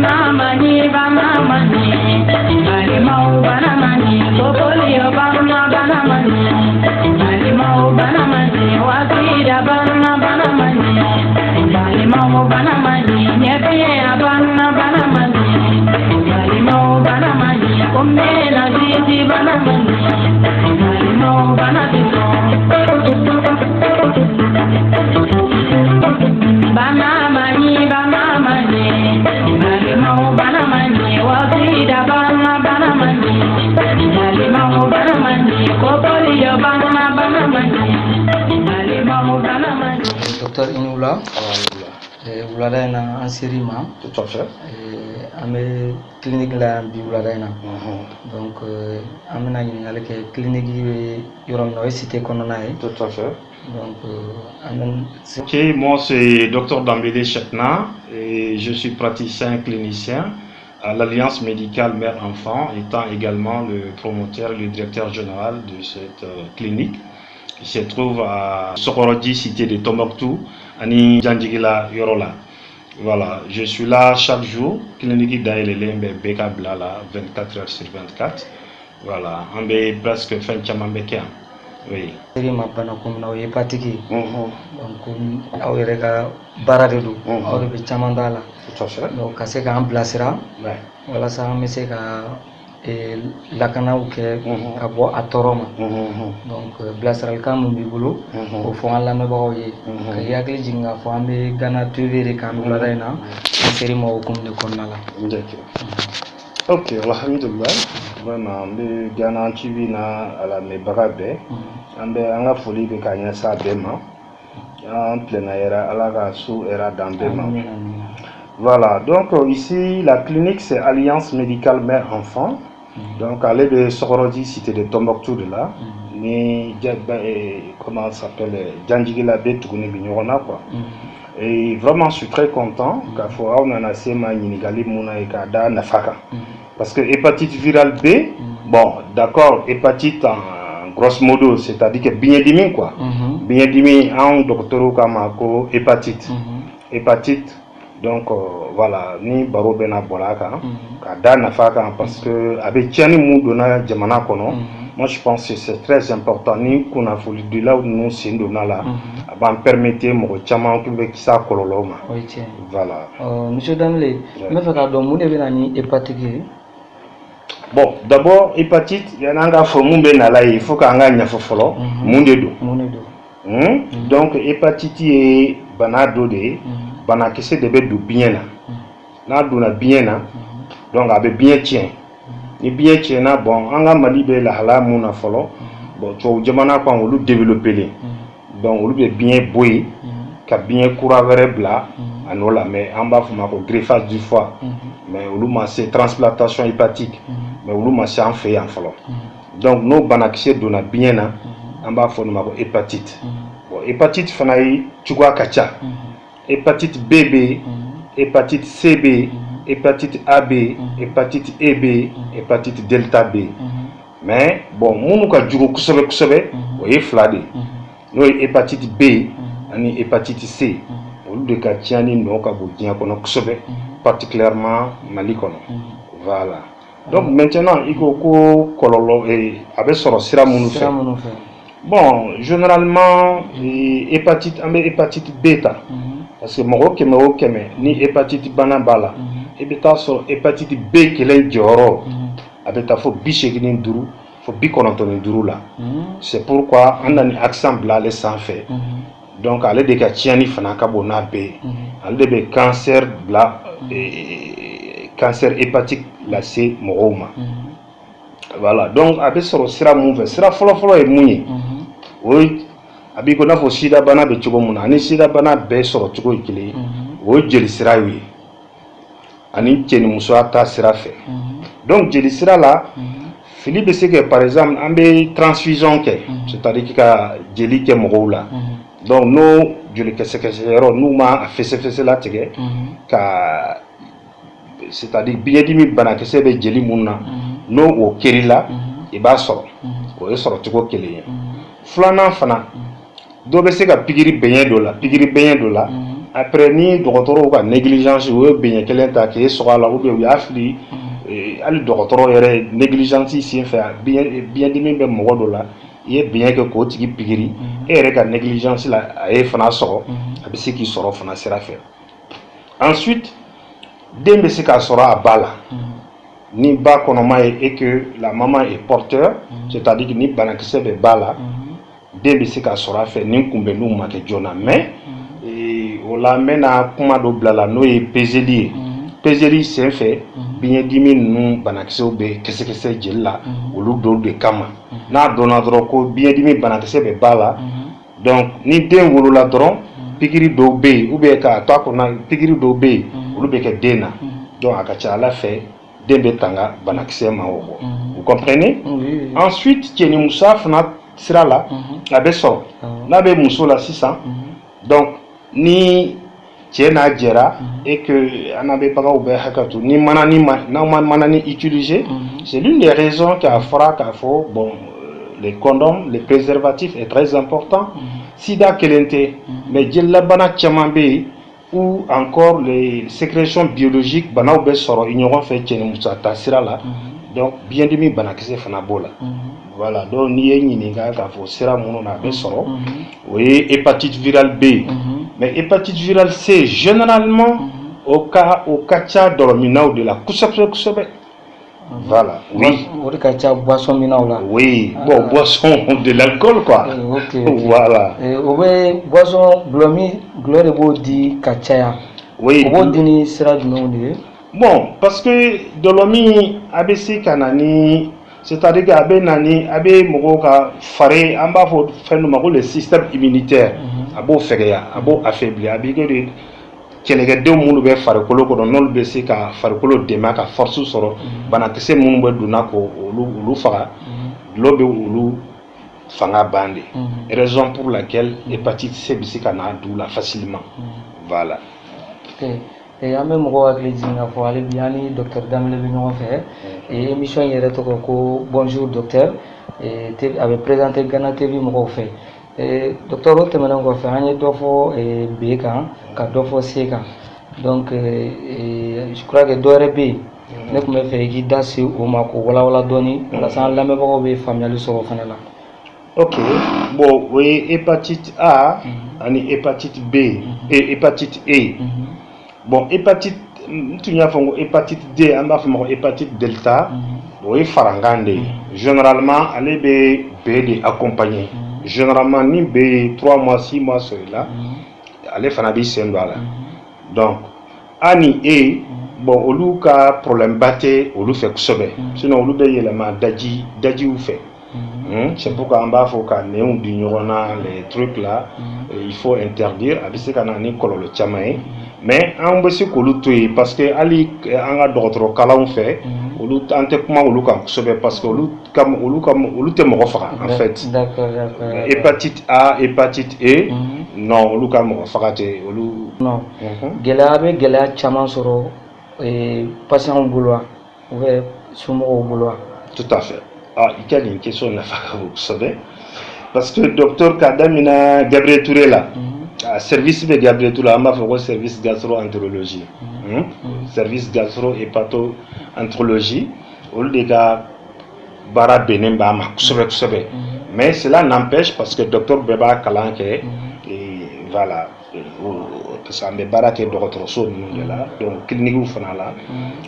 Banamani, Banamani, Malimau Banamani, Popolio Banamani, Malimau Banamani, Wasida Banamani, Malimau Banamani, Nepia Banamani, Malimau Banamani, Omena Zizi Banamani, Malimau Banamani, Banamani, Banamani, Malimau Banamani, Wasida Banamani, Malimau Banamani, Popolio Banamani, Malimau Banamani. Docteur Inoula, wulada in na an ser'i ma. Tout à fait. An bɛ clinique la yan bi wulada in na. Donc an bɛna ɲininkali kɛ clinique bɛ yɔrɔ min na o ye cité kɔnɔna ye. Tout à fait. Donc Ok, moi c'est Dr Dambélé Chetna et je suis praticien clinicien à l'Alliance médicale mère-enfant, étant également le promoteur et le directeur général de cette clinique qui se trouve à Sokorodi, cité de Tombouctou, Ani Djandjigila Yorola. Voilà, je suis là chaque jour, clinique d'Aïlélé, Beka Blala, 24 heures sur 24. Voilà, on est presque fin de Chamambeke. Oui. Seri ma bana ko min na o ye hépatite ye. Donc aw yɛrɛ ka baara de don. Aw de bɛ caman d'a la. Donc ka se k'an bilasira. Walasa an bɛ se ka lakanaw kɛ ka bɔ a tɔɔrɔ ma. Donc bilasiralikan min b'i bolo k'o fɔ an lamɛnbagaw ye. Ka i hakili jigin k'a fɔ an bɛ Ghana TV de kan wulada in na an seri ma hukumu de kɔnɔna la. Ok, alhamdulillah. Vraiment, le Ghana TV na ala me bagabe. Ambe anga foli be kanya sa bema. En plein era ala ga sous era d'ambema. Voilà, donc ici la clinique c'est Alliance médicale mère-enfant. Donc aller de Sokorodi, cité de Tombouctou de là. Ni comment ça s'appelle Djandjigila Betuguni Bignorona quoi. Et vraiment je suis très content qu'à fois on a assez manigali muna et kada nafaka. Parce que hépatite virale B, bon, d'accord, hépatite en grosso modo, c'est-à-dire que bien dimi quoi. Bien dimi en docteur Kamako, hépatite. Hépatite, donc voilà, ni baro bena bolaka, kada nafaka, parce que avec Tiani Moudona Djamana Kono, moi je pense que c'est très important, ni qu'on a voulu de là où nous sommes donnés là, avant permettre mon chaman qui ça kololoma. Voilà. Monsieur Dambélé, mais fait que donc, vous devez aller hépatite. Bon, d'abord, hépatite, il y a un formule il faut qu'on gagne un fofolo, mundedo. Donc, hépatite est banado de, banakese de bedu bien là. N'a d'una bien là, donc avec bien tien. Ni bien tien là, bon, on a malibé la hala muna folo, bon, tu as jamana quand on le développer les. Donc, on le bien boué, qu'a bien couravere bla, anola, mais en bas, il faut un greffage du foie, mais on le c'est transplantation hépatique. Mais on c'est en fait en folo. Donc nos banakise donna bien là en bas faut nous hépatite. Bon hépatite fanaï tu vois kacha. Hépatite BB, hépatite CB, hépatite AB, hépatite EB, hépatite delta B. Mais bon munu ka jugo kusobe o ye flade. No hépatite B ani hépatite C. On de ka tiani no ka bo dian kono kusobe particulièrement Mali kono. Voilà. Donc maintenant, il faut que avec son sira fait. Bon, généralement, hépatite bêta. Parce que moi, ni hépatite banabala. Et bêta sur hépatite B qui est dioro. Avec ta faut bichegin duru, faut biconontoni duru là. C'est pourquoi on a un accent blanc les sans fait. Donc, aller de Katiani Fanaka Bona B. Aller de cancer blanc. Cancer hépatique la C Moroma. Voilà, donc avec ce sera mauvais, sera folo et mouillé. Oui, avec on a fo sida bana be chugo muna, ani sida bana be soro chugo ikili. Oui, jeli sera oui. Ani tcheni musoata sera fait. Donc jeli sera là. Philippe c'est que par exemple on a transfusion c'est-à-dire qu'il y a jeli ke moro là. Donc nous jeli que nous ma fait là tege ka c'est-à-dire bien dimi bana que c'est be jeli munna no o kerila e ba soro o e soro tiko kele flana fana do be se ka pigiri benye do la après ni docteur ka négligence ou bien kelen ta ke so la ou bien ya fili ali docteur yere négligence si fait bien dimi be mo do la ye bien que ko tigi pigiri e yere ka négligence la e fana so abi se ki soro fana sera fait ensuite dembe se ka soro a bala ni ba konoma et que la maman est porteur c'est-à-dire que ni banakise be bala dembe se ka soro a fait ni kumbe nu ma ke jona mais o la mena kuma do blala no e peseli peseli c'est fait bien dimi nu banakise be kese jella olu do de kama na dona dro ko bien dimi banakise be bala donc ni den wolo la dron pikiri do be ou be ka to ko na pikiri do be olu be ke dena donc akacha la fait dembe tanga banakise ma wo vous comprenez ensuite tieni musa fana sira la abeso na be muso la 600 donc ni tiena jera et que anabe paga ou be hakatu ni manani na manani utiliser c'est l'une des raisons qui a fera qu'a faut bon les condoms les préservatifs est très important sida kelente mais jella bana chamambe ou encore les sécrétions biologiques bana ou be soro ignorant fait tieni musa tasira la donc bien demi bana kese fana bola voilà donc ni yeni ga ka fo sira mono na be soro oui hépatite virale B mais hépatite virale C généralement au cas dormina ou de la kusebe voilà oui boisson minaula oui bon boisson de l'alcool quoi voilà boisson blomi gloire bo di kachaya oui bo dini sira dumuni bon parce que dolomi ABC kanani c'est-à-dire que nani abe mogo ka faré amba fo fenno mago le système immunitaire abo fegeya abo affaibli abi que de kelege de munu be farikolo ko non be se ka farikolo de ma ka force soro bana kese munu be duna ko olu faga lobe olu fanga bande raison pour laquelle hépatite C bisi kana doula facilement voilà et en même temps avec les dîners pour aller bien docteur Damle Bignon fait et émission hier ko bonjour docteur et avait présenté Ghana TV mo fait et docteur Rote maintenant ko fait anye dofo et B kan ka dofo C kan donc je crois que dore B ne ko me fait gi dasi o mako wala doni la san lamé bako be familial so fana la ok bon oui hépatite A ani hépatite B et hépatite E bon hépatite hépatite D amba famo hépatite delta oui farangande généralement allez B de accompagné généralement ni B 3 mois 6 mois cela allez fanabi sendala donc ani E bon olu ka problème baté olu fait kusobe sinon olu be yelema daji ou fait c'est pourquoi en bas faut qu'on ait un dignorona les trucs là il faut interdire avec ce qu'on a ni kololo chamae mais on peut se coluter parce que ali anga d'autres kala on fait olu ante kuma olu kan kusobe parce que olu te mo fara en fait d'accord hépatite A hépatite E non olu kan mo fara te olu non gela chama soro et patient boulot ou sumo boulot tout à fait. Ah, il y a une question vous savez parce que docteur Kadamina Gabriel Touré là service de Gabriel Touré on va faire service gastro-entérologie service gastro-hépato-entérologie au lieu de bara benemba ma kusobe mais cela n'empêche parce que docteur Beba Kalanke et voilà parce qu'on est baraté docteur so là donc clinique ou fana là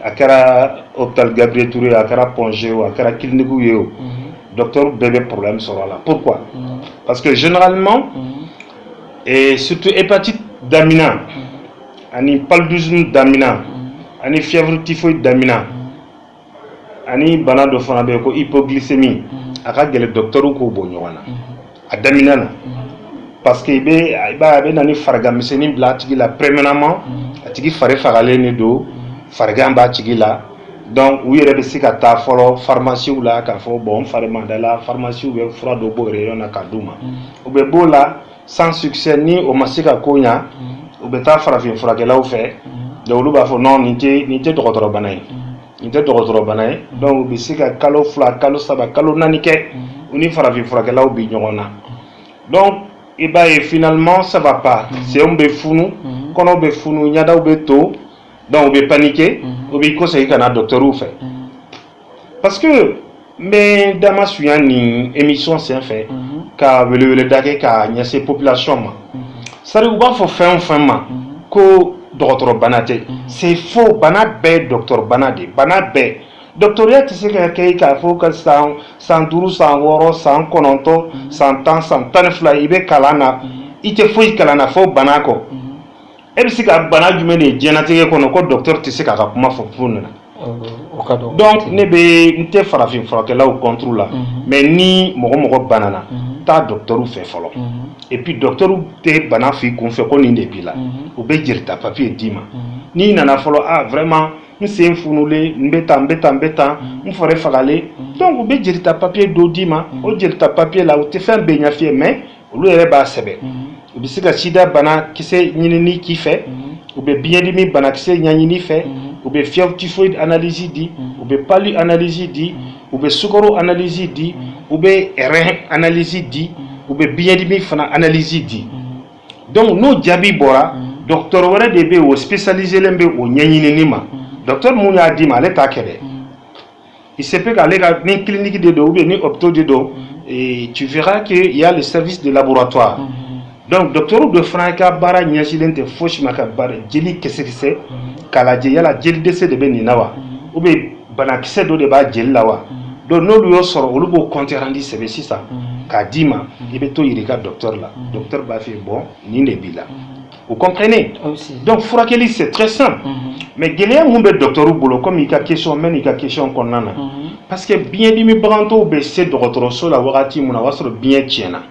akara hôpital Gabriel Touré akara Pongé ou akara clinique ou yo docteur bébé problème sera là pourquoi parce que généralement et surtout hépatite dominante ani paludisme dominant ani fièvre typhoïde dominant ani bana do fana be ko hypoglycémie aka gele docteur ko bo nyona a dominant parce que be nani farga miseni bla tigi la premièrement tigi fare fagale ne do farga ba tigi la donc où yere be sika ta folo pharmacie ou la ka fo bon fare mandala pharmacie ou be fura do bo re yona kaduma ou be bola sans succès ni o masika konya ou be ta farafin furake la ou fait de olu ba fo non ni te dokotoro banay donc be sika kalo fla kalo saba kalo nanike uni farafin furake la ou bi nyona donc et bah et finalement ça va pas. C'est un befounou, quand on befounou, il y a d'un beto, donc on be paniquer, on be conseiller qu'un docteur ou fait. Parce que mais dans ma suivante émission c'est un fait, car le dagé car il y a ces populations. Ça veut dire qu'il faut faire un fin que docteur Banate. C'est faux, Banate docteur Banade, Banate. Doctorat tu sais qu'il faut que 112, 100 100 kononto 100 ans 100 tan fla ibe kalana ite foi kalana fo banako e bisi ka bana jumene jenatike kono ko docteur tu sais ka kuma fo funna donc ne be nte farafin frakela au contrôle là mais ni mogo banana ta docteur ou fait folo et puis docteur ou te bana fi kun fait ko ni de bila ou be jirta papier dima ni nana folo vraiment c'est funulé mbeta m'fore fagale donc ou be jirta papier dodima o jirta papier là ou te fait un beignafier mais ou le ba sebe ou bi sika sida bana kise nyini ki fait ou be bien dimi bana kise nyani fait ou be fièvre typhoïde analyse dit ou be palu analyse dit ou be sukaro analyse dit ou be rein analyse dit ou be bien dimi fana analyse dit donc no jabi bora docteur wara de be o spécialisé lembe o nyani ni ma docteur Mouya dit mal est acquéré. Il se peut qu'aller à une clinique de dos ou bien une hôpital de dos et tu verras qu'il y a le service de laboratoire. Donc docteur de Franca Bara Nyashilente Foshmaka Bara Jeli Kese Kalaje Yala Jeli Dese de Beninawa ou bien Banakise do de Ba Jelawa. Donc nous lui sort au lobo compte rendu c'est ça. Kadima il beto irika docteur là. Docteur ba fait bon ni ne bila. Vous comprenez? Donc Fourakeli c'est très simple. Mais Géléa Moumbe docteur ou boulot comme il y a question même il y a question qu'on a parce que bien dimi branto be c'est docteur so la warati mona wasro bien tiena.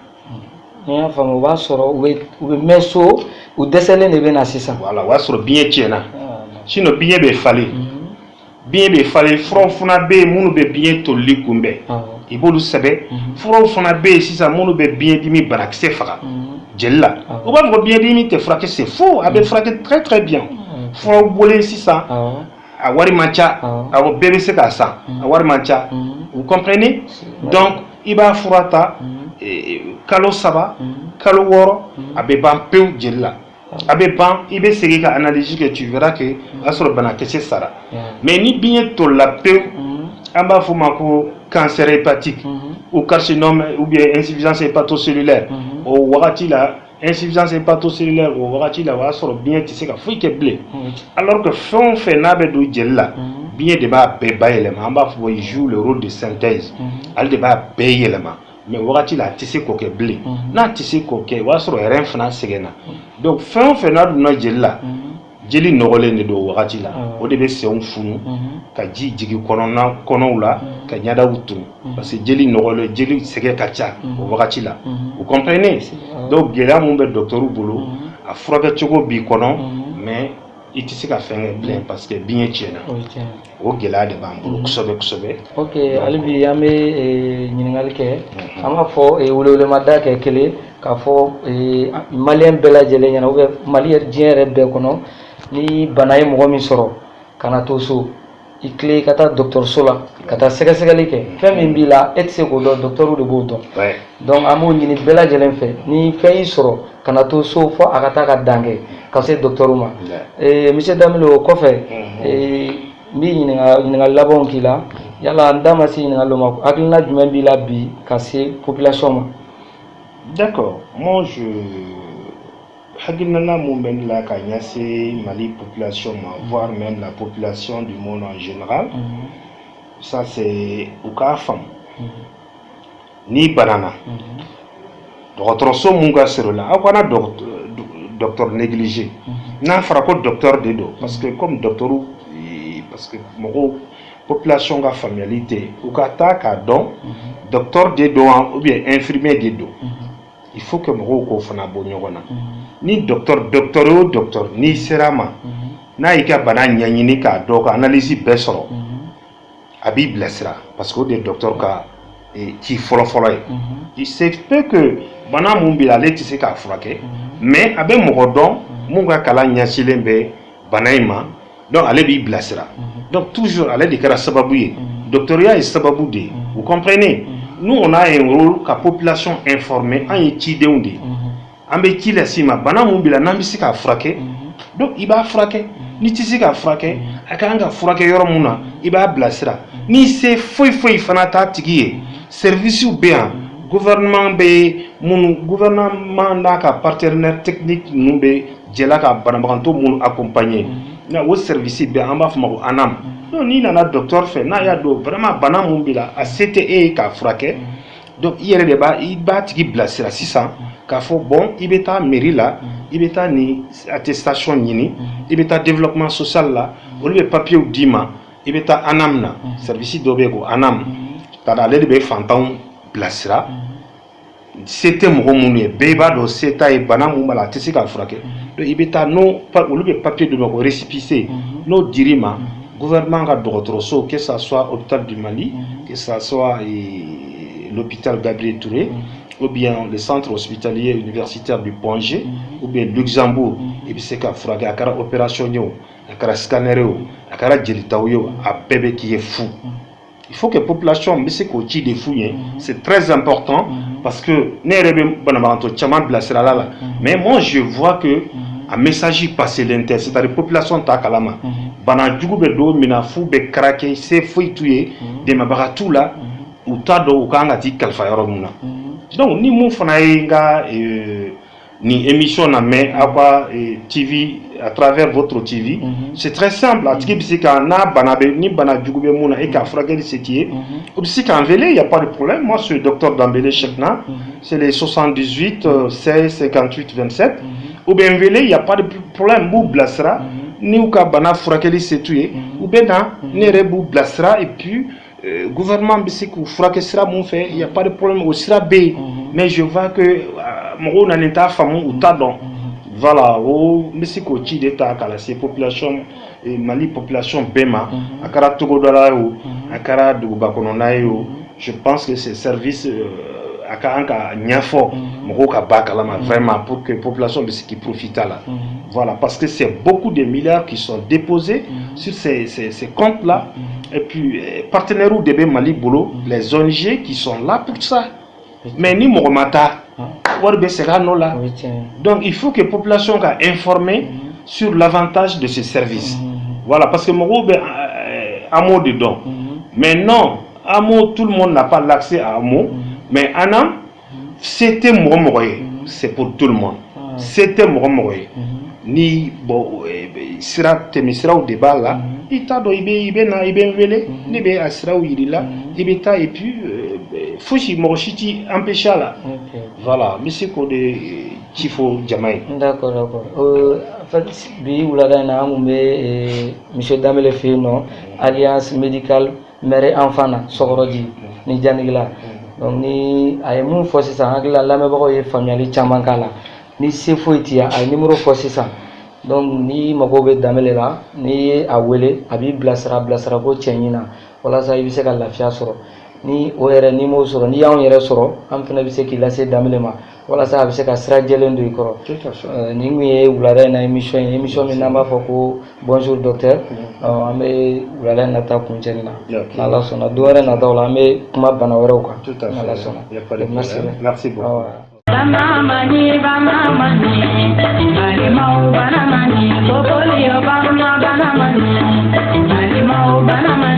Nya famo wasro ou meso ou déceler ne bena sisa. Voilà wasro bien tiena. Sinon bien be fallait. Bien be fallait front funa be munu be bien to likumbe. Ibolu sebe front funa be sisa munu be bien dimi barakse fara. Jella. On va voir bien dimi te fraquer c'est faux, avait fraqué très bien. Faut voler si ça. A wari mancha, a bébé c'est ça. A wari mancha. Vous comprenez? Donc il va furata kalo saba, kalo woro, abeban peu jella. Abeban il va se ka analyse que tu verras que asro bana que c'est ça. Mais ni bien to la peu amba fumako cancer hépatique ou carcinome ou bien insuffisance hépatocellulaire au wakati la insuffisance hépatocellulaire au wakati la wa soro bien tu sais ka fouille que blé alors que fond fait nabe do jella bien de ba be élément amba fo il joue le rôle de synthèse al de ba be élément mais wakati la tu sais ko que blé na tu sais ko que wa soro ren fana segena donc fond fait nabe no jella jeli nogole ne do wakati la o de be se on funu ka ji jigi konona konowla ka nyada wutu parce que jeli nogole jeli sege kacha o wakati la vous comprenez donc gela mon be docteur bolo a froga chogo bi kono mais il tisse ka fenge plein parce que bien tiena o gela de bambolo kusobe OK alibi yame nyingal ke ama fo wulewle madda ke kele ka fo malien bela jele nyana ou malien diere be kono ni banaye mogo min soro kana to so ikle kata docteur sola kata sega segali ke fem min bila et se ko do docteur de bo don donc amo ni bela jelen fe ni fay soro kana to so fo akata ka dange ka se docteur ma monsieur Damilo ko fe mi ni nga labon kila yala ndama si nga lo ma akina jumen bila bi ka se population ma. D'accord, moi je Haginana Mouben la Kanyase, Mali population, voire même la population du monde en général, ça c'est Ouka femme, ni banana. Docteur Somunga Serola, Awana docteur négligé, n'a frappé docteur de dos, parce que comme docteur, parce que mon population a familialité, Ouka ta don, docteur de dos ou bien infirmier de dos. Il faut que mon ko fana bonyogona. Ni docteur ni serama na ika bana nyanyini ka donc analyse besoro abi blessera parce que des docteurs ka qui folo il se peut que bana mumbila leti se ka frake mais abe mogodon munga kala nyachilembe banaima donc ale bi blessera donc toujours ale de kara sababu doctoria est sababu de vous comprenez nous on a un rôle ka population informée en étude ambe ci la sima bana mun bila nan bi se ka furakɛ donc i b'a furakɛ ni ti se ka furakɛ a kan ka furakɛ yɔrɔ mun na i b'a bilasira ni se foyi fana t'a tigi ye service bɛ yan gouvernement n'a ka partenaire technique ninnu bɛ jɛla ka banabagatɔ mun accompagner na o service bɛ an b'a fɔ ma ko ANAM donc n'i nana docteur fɛ n'a y'a dɔn vraiment bana mun b'i la a se tɛ e ye k'a furakɛ donc i yɛrɛ de b'a tigi bilasira sisan k'a fɔ bon i bɛ taa mairie la i bɛ taa ni attestation ɲini i bɛ taa développement social la olu bɛ papier d'i ma i bɛ taa ANAM na service dɔ bɛ yen ko ANAM kada ale de bɛ fantanw bilasira se tɛ mɔgɔ minnu ye bɛɛ b'a dɔn se t'a ye bana mun b'a la a tɛ se k'a furakɛ donc i bɛ taa olu bɛ papier dɔ ma ko récépissé n'o dir'i ma gouvernement ka dɔgɔtɔrɔso que ça soit hôpital du Mali que ça soit l'hôpital Gabriel Touré ou bien le centre hospitalier universitaire du Pongé ou bien Luxembourg i bɛ se ka furakɛ a kɛra opération ye o a kɛra scanner ye o a kɛra jelitaw ye o a bɛɛ bɛ k'i ye fu. Il faut que la population puisse coacher des fouilles. C'est très important parce que mais moi je vois que un message passé l'inter, c'est-à-dire la population ta kalama. Bana djugu be do mina fu be krake c'est fouille tuye de mabaratou là ou ta do kanga ti kalfa yoromuna. Donc ni mon fana nga ni émission na mais à TV à travers votre TV c'est très simple à tiki bisika na banabe ni bana djugube muna et ka frageli setier ou bisika en velé il y a pas de problème moi je suis docteur Dambélé Chekna c'est les 78 16 58 27 ou bien velé il y a pas de problème bou blasra ni ou ka bana frageli setuye ou bien ni rebu blasra et puis gouvernement bisika ou frageli mon fait il y a pas de problème au sera B mais je vois que mon n'alenta famou ou tadon voilà au mesiko ci d'état kala c'est population Mali population bema akara togodala ou akara de bakononayo je pense que ces services akanka nyafo moko ka bakalama vraiment pour que population qui profite là voilà parce que c'est beaucoup de milliards qui sont déposés sur ces comptes là et puis partenaires ou DB Mali Bolo les ONG qui sont là pour ça mais ni Moromata donc il faut que la population soit informée sur l'avantage de ces services. Voilà, parce que mon Amo dedans. Mais non, Amo, tout le monde n'a pas l'accès à Amo. Mais Anam, c'était Moromoré. C'est pour tout le monde. C'était Moromoré. Ni bon, sera temisra au débat là. Il t'a donné, il ben velé, ni ben asra ou il là, il beta et puis Fushi Moroshiti empêcha là. Voilà, monsieur Kode Chifo Jamaï. D'accord. En fait, bi oulada na mumbe monsieur Dambélé Fino, alliance médicale mère enfant Sokoroji ni janigla. Donc ni ay mun fo sisan hakila lamé bako ye family chaman kala. Ni sefo itia ay numéro fo sisan. Donc ni mako be Dambélé la ni a wele abi blasra ko tienina wala sa ibise ka lafiya soro. Ni o yɛrɛ ni m'o sɔrɔ ni y'anw yɛrɛ sɔrɔ an fana bɛ se k'i lase Dambélé ma walasa a bɛ se ka sira jɛlen don i kɔrɔ ni kun ye wulada in na émission min n'an b'a fɔ ko bonjour docteur an bɛ wulada in nata kuncɛni na n'Ala sɔnna don wɛrɛ nataw la an bɛ kuma bana wɛrɛw kan n'Ala sɔnna merci beaucoup. Banamani, Malimau Banamani, Popolio Banamani, Malimau Banamani.